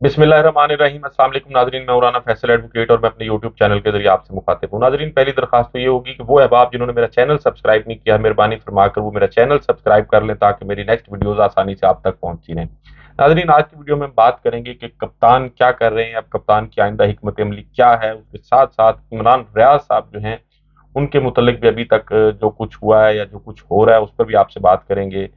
बिस्मिल्लाहिर्रहमानिर्रहीम। अस्सलाम वालेकुम नाजरीन, मैं उराना फैसल एडवोकेट और मैं अपने यूट्यूब चैनल के जरिए आपसे मुखातिब हूँ। नाजरीन, पहली दरखास्त तो ये होगी कि वो अहबाब जिन्होंने मेरा चैनल सब्सक्राइब नहीं किया, मेहरबानी फरमाकर वो मेरा चैनल सब्सक्राइब कर लें ताकि मेरी नेक्स्ट वीडियोस आसानी से आप तक पहुंचती रहें। नाजरीन, आज की वीडियो में हम बात करेंगे कि कप्तान क्या कर रहे हैं, अब कप्तान की आइंदा हिकमत अमली क्या है। उसके साथ साथ इमरान रियाज साहब जो हैं उनके मुतल्लिक भी अभी तक जो कुछ हुआ है या जो कुछ हो रहा है उस पर भी आपसे बात करेंगे।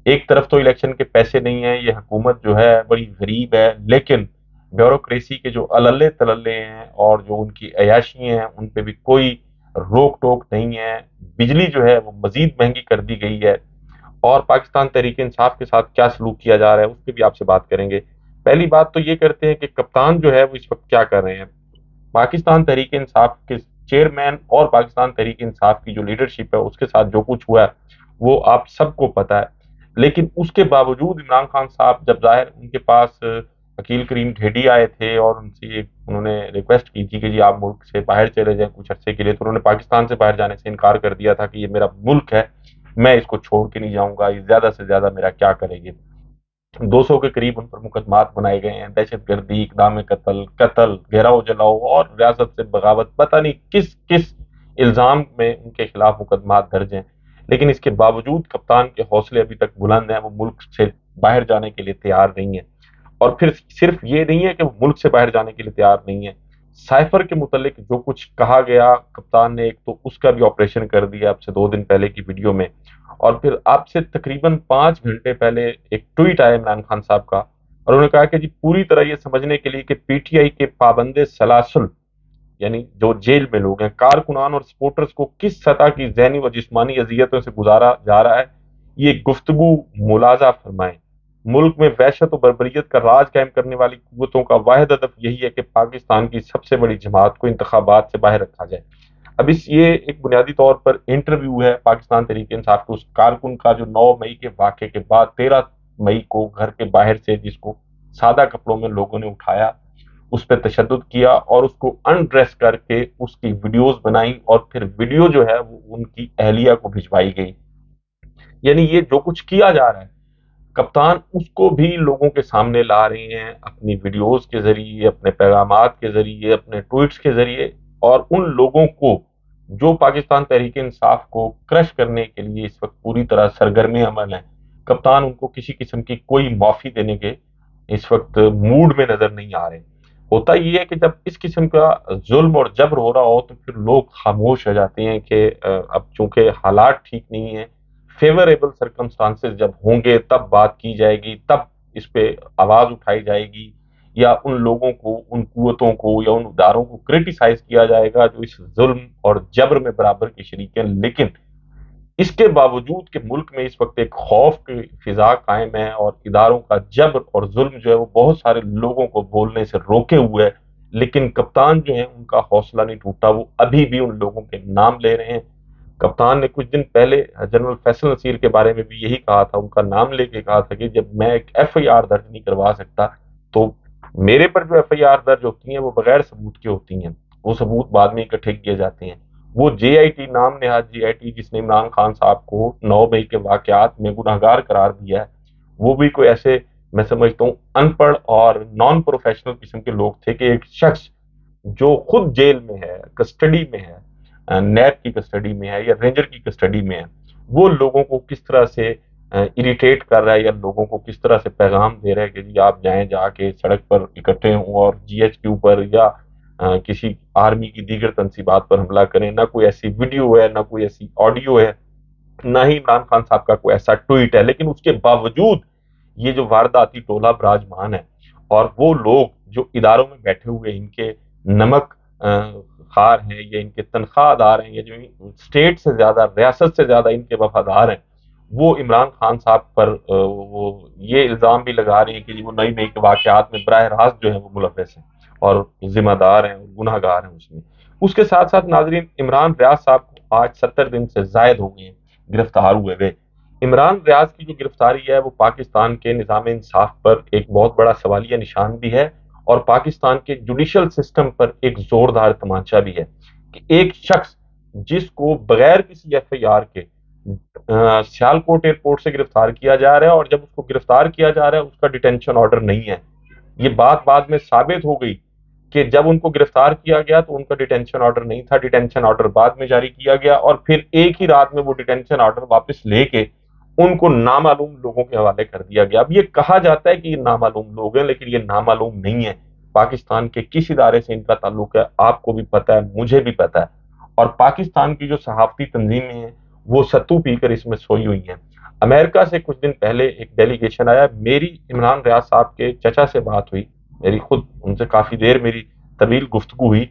एक तरफ तो इलेक्शन के पैसे नहीं है, ये हुकूमत जो है बड़ी गरीब है, लेकिन ब्यूरोक्रेसी के जो अलल्ले तलल्ले हैं और जो उनकी अयाशी हैं उन पे भी कोई रोक टोक नहीं है। बिजली जो है वो मजीद महंगी कर दी गई है और पाकिस्तान तहरीक इंसाफ के साथ क्या सलूक किया जा रहा है उस पर भी आपसे बात करेंगे। पहली बात तो ये करते हैं कि कप्तान जो है वो इस वक्त क्या कर रहे हैं। पाकिस्तान तहरीक इंसाफ के चेयरमैन और पाकिस्तान तहरीक इंसाफ की जो लीडरशिप है उसके साथ जो कुछ हुआ है वो आप सबको पता है। लेकिन उसके बावजूद इमरान खान साहब जब जाहिर उनके पास अकील करीम ढेडी आए थे और उनसे उन्होंने रिक्वेस्ट की थी कि जी आप मुल्क से बाहर चले जाएं कुछ अरसे के लिए, तो उन्होंने पाकिस्तान से बाहर जाने से इनकार कर दिया था कि ये मेरा मुल्क है, मैं इसको छोड़ के नहीं जाऊंगा, ये ज्यादा से ज्यादा मेरा क्या करेगी। 200 के करीब उन पर मुकदमात बनाए गए हैं, दहशत गर्दी, इकदाम कत्ल, घेराव जलाओ और रियासत से बगावत, पता नहीं किस किस इल्जाम में उनके खिलाफ मुकदमात दर्ज हैं। लेकिन इसके बावजूद कप्तान के हौसले अभी तक बुलंद हैं, वो मुल्क से बाहर जाने के लिए तैयार नहीं है। और फिर सिर्फ ये नहीं है कि वो मुल्क से बाहर जाने के लिए तैयार नहीं है, साइफर के मुतलिक जो कुछ कहा गया कप्तान ने, एक तो उसका भी ऑपरेशन कर दिया अब से 2 दिन पहले की वीडियो में। और फिर आपसे तकरीबन 5 घंटे पहले एक ट्वीट आया इमरान खान साहब का और उन्होंने कहा कि जी पूरी तरह ये समझने के लिए कि पीटीआई के पाबंदे सलासुल यानी जो जेल में लोग हैं, कारकुनान और सपोर्टर्स को किस सतह की जहनी व जिस्मानी अजियतों से गुजारा जा रहा है, ये गुफ्तगू मुलाजा फरमाएं। मुल्क में वहशत और बर्बरियत का राज कायम करने वाली कुव्वतों का वाहिद हदफ यही है कि पाकिस्तान की सबसे बड़ी जमात को इंतखाबात से बाहर रखा जाए। अब इस ये एक बुनियादी तौर पर इंटरव्यू है पाकिस्तान तहरीक इंसाफ के उस कारकुन का जो 9 मई के वाक़े के बाद 13 मई को घर के बाहर से जिसको सादा कपड़ों में लोगों ने उठाया, उस पर तशद्दुद किया और उसको अनड्रेस करके उसकी वीडियोस बनाई और फिर वीडियो जो है वो उनकी अहलिया को भिजवाई गई। यानी ये जो कुछ किया जा रहा है कप्तान उसको भी लोगों के सामने ला रहे हैं अपनी वीडियोस के जरिए, अपने पैगामात के जरिए, अपने ट्वीट्स के जरिए। और उन लोगों को जो पाकिस्तान तहरीक इंसाफ को क्रश करने के लिए इस वक्त पूरी तरह सरगर्म अमल है, कप्तान उनको किसी किस्म की कोई माफी देने के इस वक्त मूड में नजर नहीं आ रहे। होता ये है कि जब इस किस्म का जुल्म और जबर हो रहा हो तो फिर लोग खामोश हो जाते हैं कि अब चूंकि हालात ठीक नहीं है, फेवरेबल सर्कमस्टांसेस जब होंगे तब बात की जाएगी, तब इस पे आवाज उठाई जाएगी या उन लोगों को, उन कुव्वतों को या उन इदारों को क्रिटिसाइज किया जाएगा जो इस जुल्म और जबर में बराबर के शरीक हैं। लेकिन इसके बावजूद कि मुल्क में इस वक्त एक खौफ की फिजा कायम है और इदारों का जबर और जुल्म जो है वो बहुत सारे लोगों को बोलने से रोके हुए है, लेकिन कप्तान जो है उनका हौसला नहीं टूटा, वो अभी भी उन लोगों के नाम ले रहे हैं। कप्तान ने कुछ दिन पहले जनरल फैसल नसीर के बारे में भी यही कहा था, उनका नाम लेके कहा था कि जब मैं एक एफआईआर दर्ज नहीं करवा सकता तो मेरे पर जो एफआईआर दर्ज होती हैं वो बगैर सबूत की होती हैं, वो सबूत बाद में इकट्ठे किए जाते हैं। वो जेआईटी नाम नेहाद जेआईटी जिसने इमरान खान साहब को 9 मई के वाकयात में गुनाहगार करार दिया है, वो भी कोई ऐसे, मैं समझता हूँ, अनपढ़ और नॉन प्रोफेशनल किस्म के लोग थे कि एक शख्स जो खुद जेल में है, कस्टडी में है, नैब की कस्टडी में है या रेंजर की कस्टडी में है, वो लोगों को किस तरह से इरिटेट कर रहा है या लोगों को किस तरह से पैगाम दे रहा है कि जी आप जाएं, जाके सड़क पर इकट्ठे हों और जीएचक्यू पर या किसी आर्मी की दीगर तनसीबात पर हमला करें। ना कोई ऐसी वीडियो है, ना कोई ऐसी ऑडियो है, ना ही इमरान खान साहब का कोई ऐसा ट्वीट है, लेकिन उसके बावजूद ये जो वारदाती टोला विराजमान है और वो लोग जो इदारों में बैठे हुए इनके नमक खार हैं या इनके तनख्वाहदार हैं या जो स्टेट से ज्यादा, रियासत से ज्यादा इनके वफादार हैं, वो इमरान खान साहब पर वो ये इल्जाम भी लगा रहे हैं कि वो 9 मई के वाकयात में बराह रास्त जो है वो मुलव्वस हैं और जिम्मेदार हैं और गुनाहगार हैं उसमें। उसके साथ साथ नाजरीन, इमरान रियाज साहब को आज 70 दिन से जायद हो गए हैं गिरफ्तार हुए हुए। इमरान रियाज की जो गिरफ्तारी है वो पाकिस्तान के निज़ाम इंसाफ पर एक बहुत बड़ा सवालिया निशान भी है और पाकिस्तान के जुडिशल सिस्टम पर एक जोरदार तमाचा भी है कि एक शख्स जिसको बगैर किसी एफआईआर के सियालकोट एयरपोर्ट से गिरफ्तार किया जा रहा है और जब उसको गिरफ्तार किया जा रहा है उसका डिटेंशन ऑर्डर नहीं है, یہ بات بعد میں ثابت ہو گئی کہ جب ان کو گرفتار کیا گیا تو ان کا ڈیٹینشن آرڈر نہیں تھا، ڈیٹینشن آرڈر بعد میں جاری کیا گیا، اور پھر ایک ہی رات میں وہ ڈیٹینشن آرڈر واپس لے کے ان کو نامعلوم لوگوں کے حوالے کر دیا گیا۔ اب یہ کہا جاتا ہے کہ یہ نامعلوم لوگ ہیں، لیکن یہ نامعلوم نہیں ہے، پاکستان کے کس ادارے سے ان کا تعلق ہے آپ کو بھی پتہ ہے، مجھے بھی پتہ ہے، اور پاکستان کی جو صحافتی تنظیمیں ہیں وہ ستو پی کر اس میں سوئی ہوئی ہیں۔ امریکہ سے کچھ دن پہلے ایک ڈیلیگیشن آیا، میری عمران ریاض صاحب کے چچا سے بات ہوئی، میری خود ان سے کافی دیر میری طویل گفتگو ہوئی،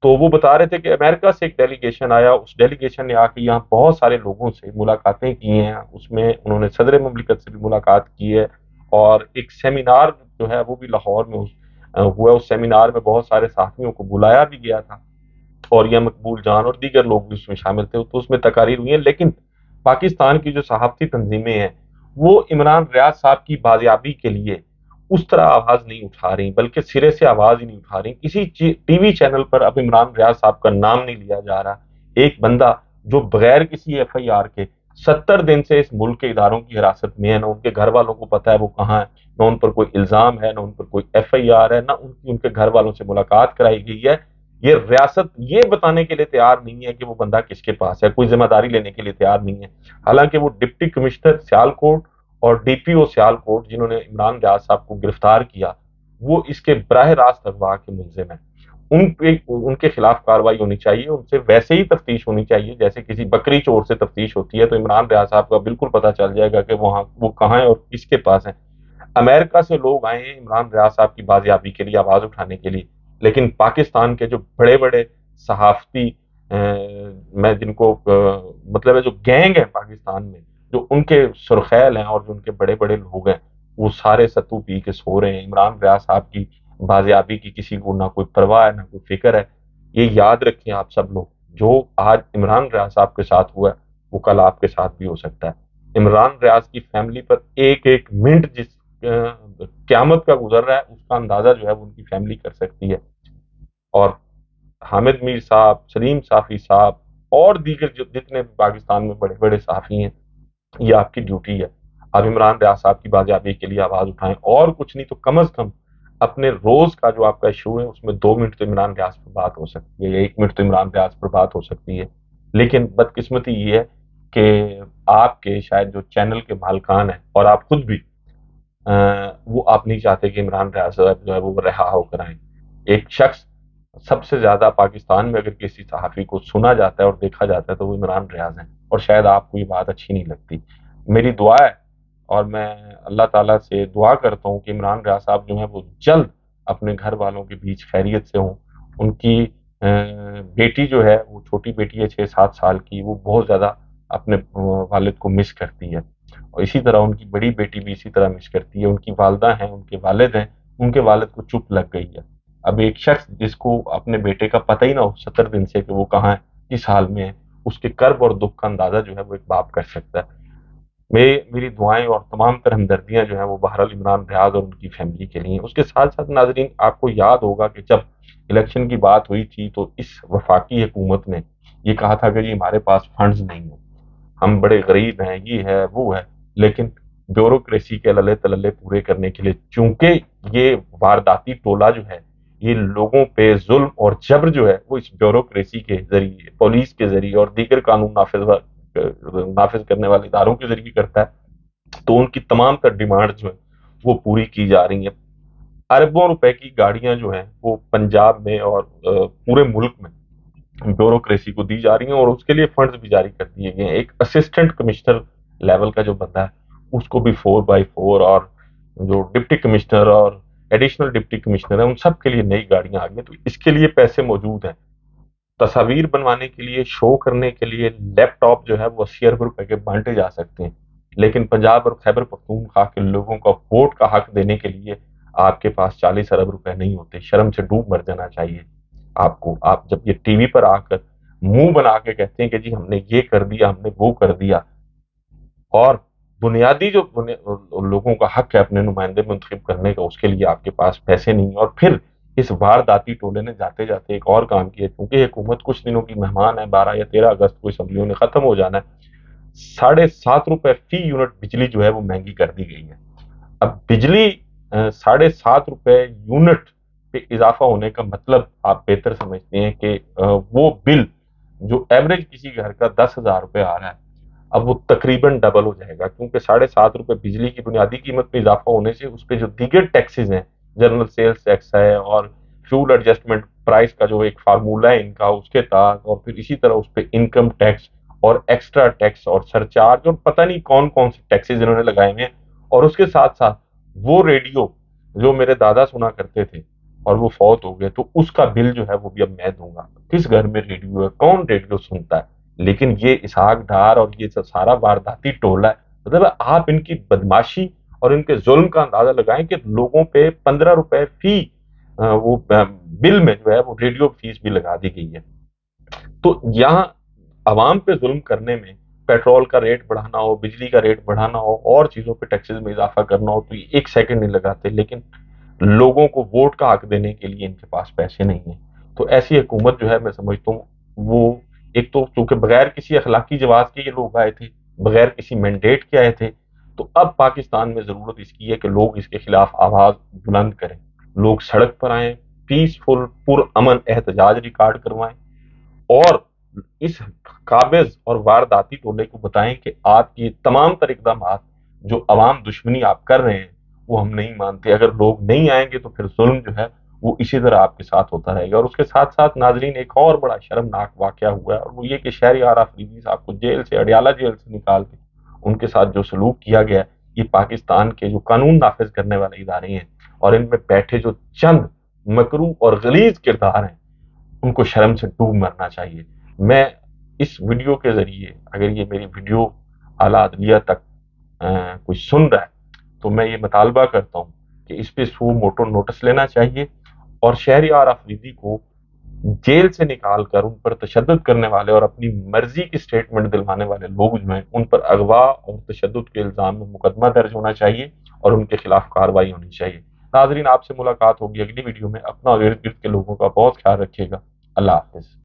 تو وہ بتا رہے تھے کہ امریکہ سے ایک ڈیلیگیشن آیا، اس ڈیلیگیشن نے آ کے یہاں بہت سارے لوگوں سے ملاقاتیں کی ہیں، اس میں انہوں نے صدر مملکت سے بھی ملاقات کی ہے، اور ایک سیمینار جو ہے وہ بھی لاہور میں ہوا، اس سیمینار میں بہت سارے صحافیوں کو بلایا بھی گیا تھا، اور یہ مقبول جان اور دیگر لوگ بھی اس میں شامل تھے، تو اس میں تقاریر ہوئی ہیں، لیکن پاکستان کی جو صحافتی تنظیمیں ہیں وہ عمران ریاض صاحب کی بازیابی کے لیے اس طرح آواز نہیں اٹھا رہی، بلکہ سرے سے آواز ہی نہیں اٹھا رہی، کسی ٹی وی چینل پر اب عمران ریاض صاحب کا نام نہیں لیا جا رہا، ایک بندہ جو بغیر کسی ایف آئی آر کے 70 دن سے اس ملک کے اداروں کی حراست میں ہے، نہ ان کے گھر والوں کو پتا ہے وہ کہاں ہے، نہ ان پر کوئی الزام ہے، نہ ان پر کوئی ایف آئی آر ہے، نہ ان کے گھر والوں سے ملاقات کرائی گئی ہے، یہ ریاست یہ بتانے کے لیے تیار نہیں ہے کہ وہ بندہ کس کے پاس ہے، کوئی ذمہ داری لینے کے لیے تیار نہیں ہے، حالانکہ وہ ڈپٹی کمشنر سیالکوٹ اور ڈی پی او سیالکوٹ جنہوں نے عمران ریاض صاحب کو گرفتار کیا وہ اس کے براہ راست اغوا کے ملزم ہیں، ان کے خلاف کارروائی ہونی چاہیے، ان سے ویسے ہی تفتیش ہونی چاہیے جیسے کسی بکری چور سے تفتیش ہوتی ہے، تو عمران ریاض صاحب کا بالکل پتہ چل جائے گا کہ وہ کہاں ہیں اور کس کے پاس ہیں۔ امریکہ سے لوگ آئے ہیں عمران ریاض صاحب کی بازیابی کے لیے، آواز اٹھانے کے لیے، لیکن پاکستان کے جو بڑے بڑے صحافتی میں جن کو مطلب ہے جو گینگ ہے پاکستان میں، جو ان کے سرخیل ہیں اور جو ان کے بڑے بڑے لوگ ہیں، وہ سارے ستو پی کے سو رہے ہیں، عمران ریاض صاحب کی بازیابی کی کسی کو نہ کوئی پرواہ ہے نہ کوئی فکر ہے۔ یہ یاد رکھیں آپ سب لوگ، جو آج عمران ریاض صاحب کے ساتھ ہوا ہے وہ کل آپ کے ساتھ بھی ہو سکتا ہے۔ عمران ریاض کی فیملی پر ایک ایک منٹ جس قیامت کا گزر رہا ہے اس کا اندازہ جو ہے وہ ان کی فیملی کر سکتی ہے، اور حامد میر صاحب، سلیم صافی صاحب اور دیگر جتنے بھی پاکستان میں بڑے بڑے صحافی ہیں، یہ آپ کی ڈیوٹی ہے، آپ عمران ریاض صاحب کی بازیابی کے لیے آواز اٹھائیں، اور کچھ نہیں تو کم از کم اپنے روز کا جو آپ کا ایشو ہے اس میں 2 منٹ تو عمران ریاض پر بات ہو سکتی ہے، یا 1 منٹ تو عمران ریاض پر بات ہو سکتی ہے، لیکن بدقسمتی یہ ہے کہ آپ کے شاید جو چینل کے مالکان ہیں اور آپ خود بھی وہ آپ نہیں چاہتے کہ عمران ریاض صاحب جو ہے وہ رہا ہو کر آئیں۔ ایک شخص سب سے زیادہ پاکستان میں اگر کسی صحافی کو سنا جاتا ہے اور دیکھا جاتا ہے تو وہ عمران ریاض ہیں، اور شاید آپ کو یہ بات اچھی نہیں لگتی۔ میری دعا ہے اور میں اللہ تعالیٰ سے دعا کرتا ہوں کہ عمران ریاض صاحب جو ہیں وہ جلد اپنے گھر والوں کے بیچ خیریت سے ہوں، ان کی بیٹی جو ہے وہ چھوٹی بیٹی ہے 6-7 سال کی، وہ بہت زیادہ اپنے والد کو مس کرتی ہے، اور اسی طرح ان کی بڑی بیٹی بھی اسی طرح مس کرتی ہے، ان کی والدہ ہیں، ان کے والد ہیں، ان کے والد کو چپ لگ گئی ہے۔ اب ایک شخص جس کو اپنے بیٹے کا پتہ ہی نہ ہو 70 دن سے کہ وہ کہاں ہے، کس حال میں ہے، اس کے کرب اور دکھ کا اندازہ جو ہے وہ ایک باپ کر سکتا ہے۔ میری دعائیں اور تمام تر ہمدردیاں جو ہیں وہ بہرحال عمران ریاض اور ان کی فیملی کے لیے ہیں۔ اس کے ساتھ ساتھ ناظرین آپ کو یاد ہوگا کہ جب الیکشن کی بات ہوئی تھی تو اس وفاقی حکومت نے یہ کہا تھا کہ جی ہمارے پاس فنڈز نہیں ہیں، ہم بڑے غریب ہیں، یہ ہے وہ ہے، لیکن بیوروکریسی کے للے تللے پورے کرنے کے لیے چونکہ یہ وارداتی ٹولہ جو ہے یہ لوگوں پہ ظلم اور جبر جو ہے وہ اس بیوروکریسی کے ذریعے، پولیس کے ذریعے اور دیگر قانون نافذ کرنے والے اداروں کے ذریعے کرتا ہے، تو ان کی تمام تر ڈیمانڈ جو ہے وہ پوری کی جا رہی ہیں۔ اربوں روپے کی گاڑیاں جو ہیں وہ پنجاب میں اور پورے ملک میں بیوروکریسی کو دی جا رہی ہیں، اور اس کے لیے فنڈز بھی جاری کر دیے گئے ہیں۔ ایک اسسٹنٹ کمشنر لیول کا جو بندہ ہے اس کو بھی 4x4، اور جو ڈپٹی کمشنر اور ایڈیشنل ڈپٹی کمشنر ہیں ان سب کے لیے نئی گاڑیاں آ گئی ہیں، تو اس کے لیے پیسے موجود ہیں۔ تصاویر بنوانے کے لیے، شو کرنے کے لیے لیپ ٹاپ جو ہے وہ 80 ارب روپے کے بانٹے جا سکتے ہیں، لیکن پنجاب اور خیبر پختونخوا کے لوگوں کو ووٹ کا حق دینے کے لیے آپ کے پاس 40 ارب روپے نہیں ہوتے۔ شرم سے ڈوب مر جانا چاہیے آپ کو۔ آپ جب یہ ٹی وی پر آ کر منہ بنا کے کہتے ہیں کہ جی ہم نے یہ کر دیا، ہم نے وہ کر دیا، اور بنیادی جو لوگوں کا حق ہے اپنے نمائندے منتخب کرنے کا اس کے لیے آپ کے پاس پیسے نہیں، اور پھر اس وارداتی ٹولے نے جاتے جاتے ایک اور کام کیا، کیونکہ حکومت کچھ دنوں کی مہمان ہے، 12 یا 13 اگست کو اسمبلیوں نے ختم ہو جانا ہے، 7.5 روپے فی یونٹ بجلی جو ہے وہ مہنگی کر دی گئی ہے۔ اب بجلی ₹7.5 यूनिट पे इजाफा होने का मतलब आप बेहतर समझते हैं कि वो बिल जो एवरेज किसी घर का ₹10,000 आ रहा है, अब वो तकरीबन डबल हो जाएगा, क्योंकि ₹7.5 बिजली की बुनियादी कीमत में इजाफा होने से उस पे जो दीगर टैक्सेस हैं, जनरल सेल्स टैक्स है और फ्यूल एडजस्टमेंट प्राइस का जो एक फार्मूला है इनका, उसके तहत, और फिर इसी तरह उस पे इनकम टैक्स और एक्स्ट्रा टैक्स और सरचार्ज और पता नहीं कौन कौन से टैक्सेस इन्होंने लगाए हुए हैं। और उसके साथ साथ वो रेडियो जो मेरे दादा सुना करते थे और वो फौत हो गए, तो उसका बिल जो है वो भी अब मैं दूंगा। किस घर में रेडियो है, कौन रेडियो सुनता है? लेकिन ये इसहाक डार और ये सब सारा वारदाती टोला है। मतलब आप इनकी बदमाशी और इनके जुल्म का अंदाजा लगाएं कि लोगों पे ₹15 फी बिल में जो है वो रेडियो फीस भी लगा दी गई है। तो यहाँ अवाम पे जुल्म करने में, पेट्रोल का रेट बढ़ाना हो, बिजली का रेट बढ़ाना हो और चीजों पे टैक्सेस में इजाफा करना हो, तो ये एक सेकंड नहीं लगाते। लेकिन लोगों को वोट का हक देने के लिए इनके पास पैसे नहीं है। तो ऐसी हुकूमत जो है, मैं समझता हूँ वो, एक तो चूंकि बगैर किसी अखलाकी जवाब के ये लोग आए थे, बगैर किसी मैंडेट के आए थे, तो अब पाकिस्तान में जरूरत इसकी है कि लोग इसके खिलाफ आवाज बुलंद करें, लोग सड़क पर आए, पीसफुल पुरअमन एहतजाज रिकॉर्ड करवाएं और इस काबिज और वारदाती टोले को बताएं कि आपकी तमाम तर इकदाम जो अवाम दुश्मनी आप कर रहे हैं वो हम नहीं मानते। अगर लोग नहीं आएंगे तो फिर जुल्म जो है वो इसी तरह आपके साथ होता रहेगा। और उसके साथ साथ नाजरीन, एक और बड़ा शर्मनाक वाकया हुआ है, और वो ये कि शहरयार अफरीदी साहब को जेल से, अडियाला जेल से निकाल के उनके साथ जो सलूक किया गया, ये पाकिस्तान के जो कानून नाफिज करने वाले इदारे हैं और इनमें बैठे जो चंद मकरू और गलीज किरदार हैं, उनको शर्म से डूब मरना चाहिए। मैं इस वीडियो के जरिए, अगर ये मेरी वीडियो आला अदलिया तक कोई सुन रहा है, तो मैं ये मुतालबा करता हूँ कि इस पे सू मोटो नोटिस लेना चाहिए और शहरयार अफरीदी को जेल से निकाल कर उन पर तशद्दुद करने वाले और अपनी मर्जी की स्टेटमेंट दिलवाने वाले लोग जो हैं, उन पर अगवा और तशद्दुद के इल्जाम में मुकदमा दर्ज होना चाहिए और उनके खिलाफ कार्रवाई होनी चाहिए। नाजरीन, आपसे मुलाकात होगी अगली वीडियो में। अपना और इर्द गिर्द के लोगों का बहुत ख्याल रखिएगा। अल्लाह हाफिज।